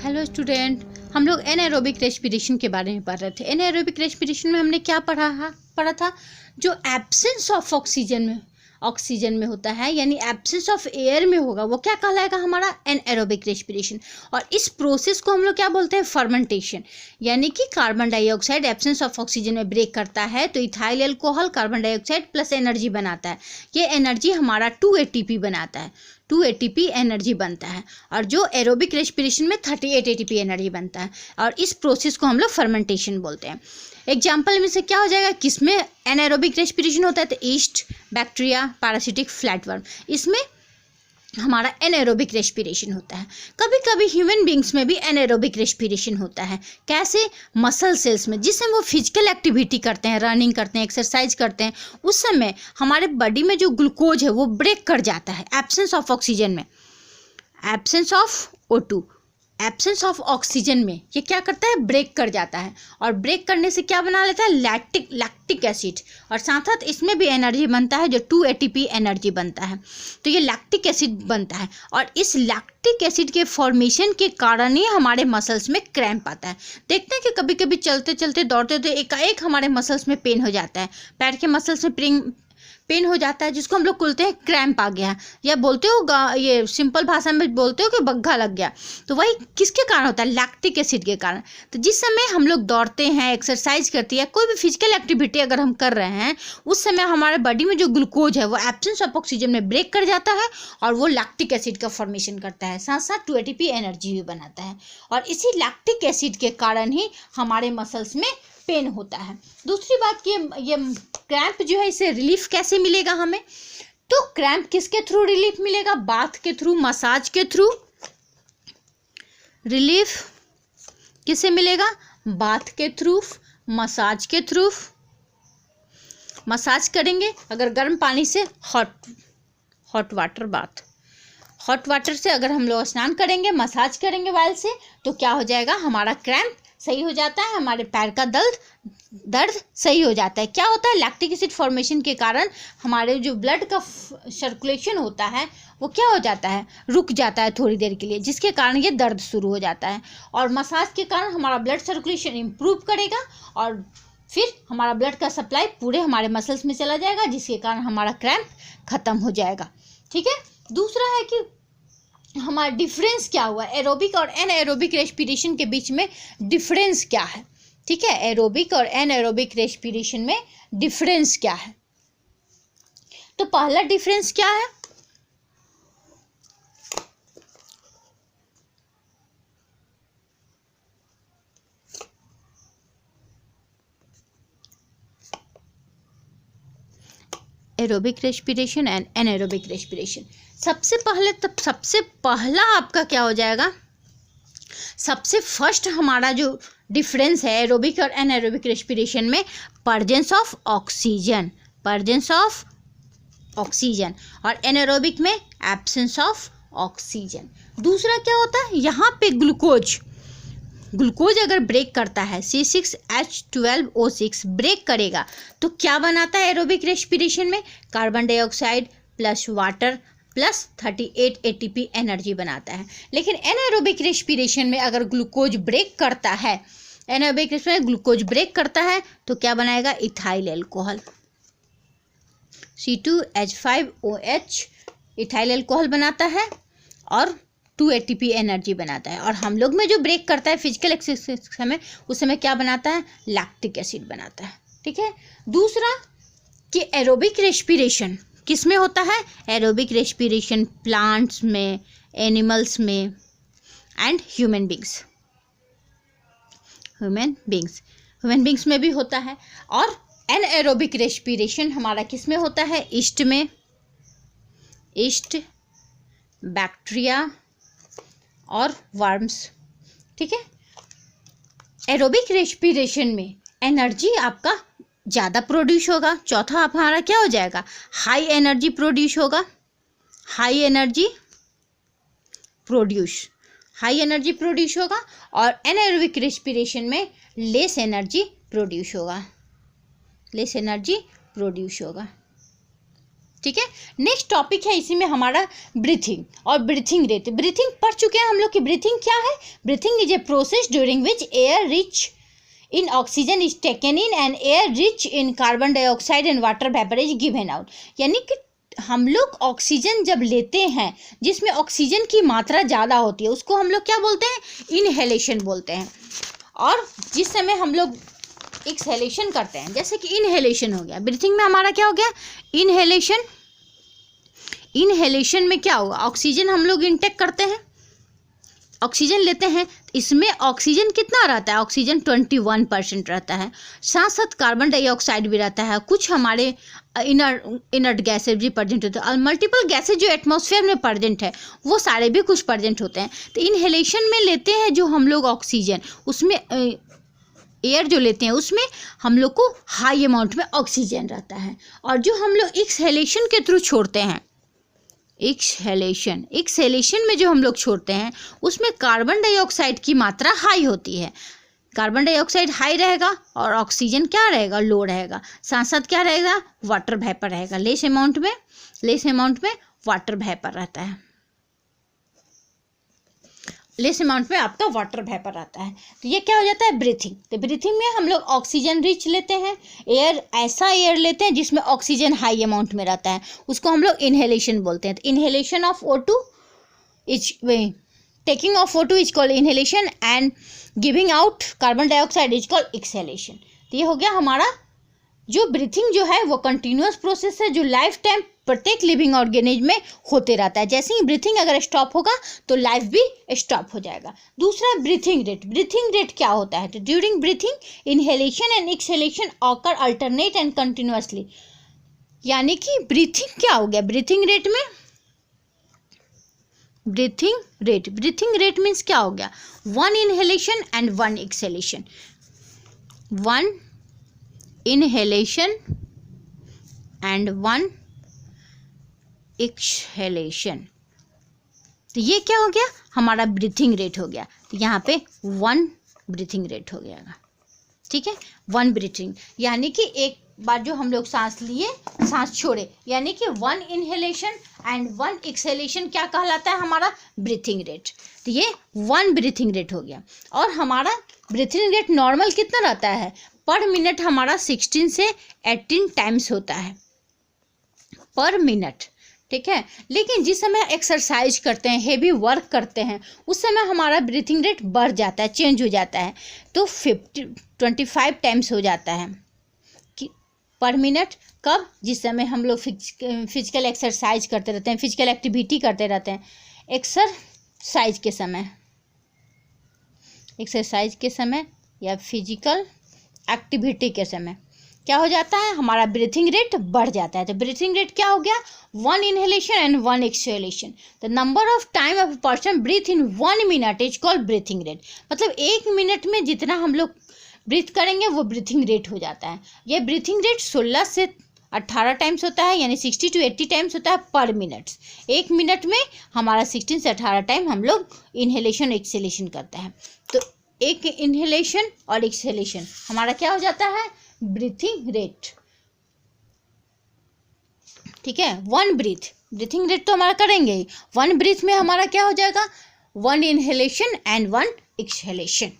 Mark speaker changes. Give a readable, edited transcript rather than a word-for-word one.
Speaker 1: Hello student, हम लोग एनाएरोबिक respiration के बारे में पढ़ रहे थे। एनाएरोबिक रेस्पिरेशन में हमने क्या पढ़ा था? जो एब्सेंस ऑफ ऑक्सीजन में होता है, यानी एब्सेंस ऑफ एयर में होगा, वो क्या कहलाएगा? हमारा एनाएरोबिक रेस्पिरेशन। और इस प्रोसेस को हम लोग क्या बोलते हैं? फर्मेंटेशन। यानी कि carbon dioxide absence of oxygen में ब्रेक करता है तो ethyl alcohol carbon dioxide plus energy बनाता है। ये एनर्जी हमारा 2 ATP बनाता है। 2 ATP एनर्जी बनता है। और जो एरोबिक रेस्पिरेशन में 38 ATP एनर्जी बनता है। और इस प्रोसेस को हम लोग फर्मेंटेशन बोलते हैं। एग्जाम्पल में से क्या हो जाएगा? किसमें एनाएरोबिक रेस्पिरेशन होता है? तो ईस्ट, बैक्टीरिया, पैरासिटिक, फ्लैटवर्म, इसमें हमारा एनाएरोबिक रेस्पिरेशन होता है। कभी कभी ह्यूमन बींग्स में भी एनाएरोबिक रेस्पिरेशन होता है। कैसे? मसल सेल्स में, जिस समय वो फिजिकल एक्टिविटी करते हैं, रनिंग करते हैं, एक्सरसाइज करते हैं, उस समय हमारे बॉडी में जो ग्लूकोज है वो ब्रेक कर जाता है एब्सेंस ऑफ ऑक्सीजन में, absence of O2, absence of oxygen में ये क्या करता है? ब्रेक कर जाता है। और ब्रेक करने से क्या बना लेता है? Lactic acid. और साथ साथ इसमें भी एनर्जी बनता है, जो 2 ATP एनर्जी बनता है। तो ये लैक्टिक एसिड बनता है। और इस लैक्टिक एसिड के फॉर्मेशन के कारण ही हमारे मसल्स में क्रैम्प आता है। देखते हैं कि कभी कभी चलते चलते दौड़ते तो एकाएक हमारे मसल्स में पेन हो जाता है, पैर के मसल्स में पेन हो जाता है, जिसको हम लोग बोलते हैं क्रैम्प आ गया है, या बोलते हो, ये सिंपल भाषा में बोलते हो कि बग्घा लग गया। तो वही किसके कारण होता है? लैक्टिक एसिड के कारण। तो जिस समय हम लोग दौड़ते हैं, एक्सरसाइज करती है, कोई भी फिजिकल एक्टिविटी अगर हम कर रहे हैं, उस समय हमारे बॉडी में जो ग्लूकोज है वो एब्सेंस ऑफ ऑक्सीजन में ब्रेक कर जाता है और वो लैक्टिक एसिड का फॉर्मेशन करता है, साथ साथ 2 ATP एनर्जी भी बनाता है। और इसी लैक्टिक एसिड के कारण ही हमारे मसल्स में पेन होता है। दूसरी बात कि ये क्रैम्प जो है, इसे रिलीफ कैसे मिलेगा हमें? तो क्रैम्प किसके थ्रू रिलीफ मिलेगा? बाथ के थ्रू, मसाज के थ्रू। रिलीफ किससे मिलेगा? बाथ के थ्रू, मसाज के थ्रू। मसाज करेंगे अगर गर्म पानी से, hot water bath, hot water से अगर हम लोग स्नान करेंगे, मसाज करेंगे वाइल से, तो क्या हो जाएगा? हमारा क्रैम्प सही हो जाता है, हमारे पैर का दर्द सही हो जाता है। क्या होता है? लैक्टिक एसिड फॉर्मेशन के कारण हमारे जो ब्लड का सर्कुलेशन होता है वो क्या हो जाता है? रुक जाता है थोड़ी देर के लिए, जिसके कारण ये दर्द शुरू हो जाता है। और मसाज के कारण हमारा ब्लड सर्कुलेशन इम्प्रूव करेगा और फिर हमारा ब्लड का सप्लाई पूरे हमारे मसल्स में चला जाएगा, जिसके कारण हमारा क्रैम्प खत्म हो जाएगा। ठीक है। दूसरा है कि हमारा डिफरेंस क्या हुआ एरोबिक और एनाएरोबिक रेस्पिरेशन के बीच में, डिफरेंस क्या है? ठीक है, एरोबिक और एनाएरोबिक रेस्पिरेशन में डिफरेंस क्या है? तो पहला डिफरेंस क्या है? Aerobic respiration and anaerobic respiration. सबसे पहला आपका क्या हो जाएगा? सबसे फर्स्ट हमारा जो डिफरेंस है एरोबिक और एनाएरोबिक रेस्पिरेशन में, प्रेजेंस ऑफ ऑक्सीजन, और एनाएरोबिक में एब्सेंस ऑफ ऑक्सीजन। दूसरा क्या होता है? यहाँ पे ग्लूकोज अगर ब्रेक करता है, C6H12O6 ब्रेक करेगा तो क्या बनाता है एरोबिक रेस्पिरेशन में? Carbon dioxide plus water plus 38 ATP energy बनाता है। लेकिन एनाएरोबिक रेस्पिरेशन में अगर ग्लूकोज ब्रेक करता है, एनाएरोबिक रेस्पिरेशन में ग्लूकोज ब्रेक करता है तो क्या बनाएगा? Ethyl alcohol, C2H5OH ethyl alcohol बनाता है और 2 ATP एनर्जी बनाता है। और हम लोग में जो ब्रेक करता है फिजिकल एक्सरसाइज समय, उस समय क्या बनाता है? लैक्टिक एसिड बनाता है। ठीक है। दूसरा कि एरोबिक रेस्पिरेशन किस में होता है? एरोबिक रेस्पिरेशन प्लांट्स में, एनिमल्स में एंड ह्यूमन बींग्स में भी होता है। और एनाएरोबिक रेस्पिरेशन हमारा किस में होता है? ईस्ट, बैक्टीरिया और वर्म्स। ठीक है। एरोबिक रेस्पिरेशन में एनर्जी आपका ज़्यादा प्रोड्यूस होगा। चौथा हमारा क्या हो जाएगा? हाई एनर्जी प्रोड्यूस होगा, हाई एनर्जी प्रोड्यूस होगा। और एनाएरोबिक रेस्पिरेशन में लेस एनर्जी प्रोड्यूस होगा। ठीक है। नेक्स्ट टॉपिक है इसी में हमारा ब्रीथिंग और ब्रीथिंग रेट। ब्रीथिंग पढ़ चुके हैं हम लोग कि ब्रीथिंग क्या है। Breathing is a process during which air rich in oxygen is taken in and air rich in carbon dioxide and water vapour is given out. यानी कि हम लोग ऑक्सीजन जब लेते हैं जिसमें ऑक्सीजन की मात्रा ज़्यादा होती है उसको हम लोग क्या बोलते हैं, इनहेलेशन बोलते हैं। और जिस समय हम लोग एक्सहेलेशन करते हैं, जैसे कि इनहेलेशन हो गया, ब्रीथिंग में हमारा क्या हो गया, इनहेलेशन। इनहेलेशन में क्या होगा, ऑक्सीजन हम लोग इनटेक करते हैं, ऑक्सीजन लेते हैं, इसमें ऑक्सीजन कितना रहता है, ऑक्सीजन 21% रहता है, साथ साथ कार्बन डाइऑक्साइड भी रहता है, कुछ हमारे इनर्ट गैसेज भी प्रेजेंट होते हैं और मल्टीपल गैसेज जो एटमॉस्फेयर में प्रेजेंट है वो सारे भी कुछ प्रेजेंट होते हैं। तो इनहेलेशन में लेते हैं जो हम लोग ऑक्सीजन, उसमें एयर जो लेते हैं उसमें हम लोग को हाई अमाउंट में ऑक्सीजन रहता है। और जो हम लोग एक्सहेलेशन के थ्रू छोड़ते हैं, एक्सहेलेशन में जो हम लोग छोड़ते हैं उसमें कार्बन डाइऑक्साइड की मात्रा हाई होती है। कार्बन डाइऑक्साइड हाई रहेगा और ऑक्सीजन क्या रहेगा, लो रहेगा, साथ साथ क्या रहेगा, वाटर वेपर रहेगा, लेस अमाउंट में वाटर वेपर रहता है, लेस अमाउंट में आपका वाटर वेपर आता है। तो ये क्या हो जाता है, ब्रीथिंग। तो ब्रीथिंग में हम लोग ऑक्सीजन रिच लेते हैं, एयर ऐसा एयर लेते हैं जिसमें ऑक्सीजन हाई अमाउंट में रहता है, उसको हम लोग इनहेलेशन बोलते हैं। तो inhalation of O2 is taking of O2 is called inhalation and giving out carbon dioxide is called exhalation. तो ये हो गया हमारा जो ब्रीथिंग जो है वो कंटिन्यूअस प्रोसेस है जो लाइफ टाइम प्रत्येक लिविंग ऑर्गेनिज्म में होते रहता है। जैसे ही ब्रीथिंग अगर स्टॉप होगा तो लाइफ भी स्टॉप हो जाएगा। दूसरा ब्रीथिंग रेट। ब्रीथिंग रेट क्या होता है, तो during breathing inhalation and exhalation occur alternate and continuously. यानी कि ब्रीथिंग क्या हो गया, ब्रीथिंग रेट में ब्रीथिंग रेट मीन्स क्या हो गया, 1 inhalation and 1 exhalation, 1 inhalation and 1 exhalation. तो ये क्या हो गया, हमारा ब्रीथिंग रेट हो गया। तो यहाँ पे 1 ब्रीथिंग रेट हो गया, ठीक है, 1 ब्रीथिंग। यानी कि एक बार जो हम लोग सांस लिए सांस छोड़े, यानी कि 1 इनहेलेशन एंड 1 एक्सहेलेशन क्या कहलाता है, हमारा ब्रीथिंग रेट। तो ये 1 ब्रीथिंग रेट हो गया। और हमारा ब्रीथिंग रेट नॉर्मल कितना रहता है, पर मिनट हमारा 16 से 18 टाइम्स होता है पर मिनट, ठीक है। लेकिन जिस समय एक्सरसाइज करते हैं, हेवी वर्क करते हैं, उस समय हमारा ब्रीथिंग रेट बढ़ जाता है, चेंज हो जाता है, तो 25 टाइम्स हो जाता है कि पर मिनट। कब, जिस समय हम लोग फिजिकल एक्सरसाइज करते रहते हैं, फिजिकल एक्टिविटी करते रहते हैं, एक्सरसाइज के समय या फिजिकल एक्टिविटी के समय क्या हो जाता है, हमारा ब्रीथिंग रेट बढ़ जाता है। तो ब्रीथिंग रेट क्या हो गया, 1 inhalation and 1 exhalation. The number of time of person breathe in 1 minute is called breathing rate. मतलब 1 मिनट में जितना हम लोग ब्रीथ करेंगे वो ब्रीथिंग रेट हो जाता है। ये ब्रीथिंग रेट 16 से 18 टाइम्स होता है, यानी 60 to 80 टाइम्स होता है पर मिनट। 1 मिनट में हमारा 16 से 18 टाइम हम लोग इनहेलेशन एक्सहेलेशन करते हैं। तो एक इनहेलेशन और एक्सहेलेशन हमारा क्या हो जाता है, ब्रीथिंग रेट, ठीक है। 1 ब्रीथिंग रेट तो हमारा करेंगे ही, 1 ब्रीथ में हमारा क्या हो जाएगा, 1 इनहेलेशन एंड 1 एक्सहेलेशन।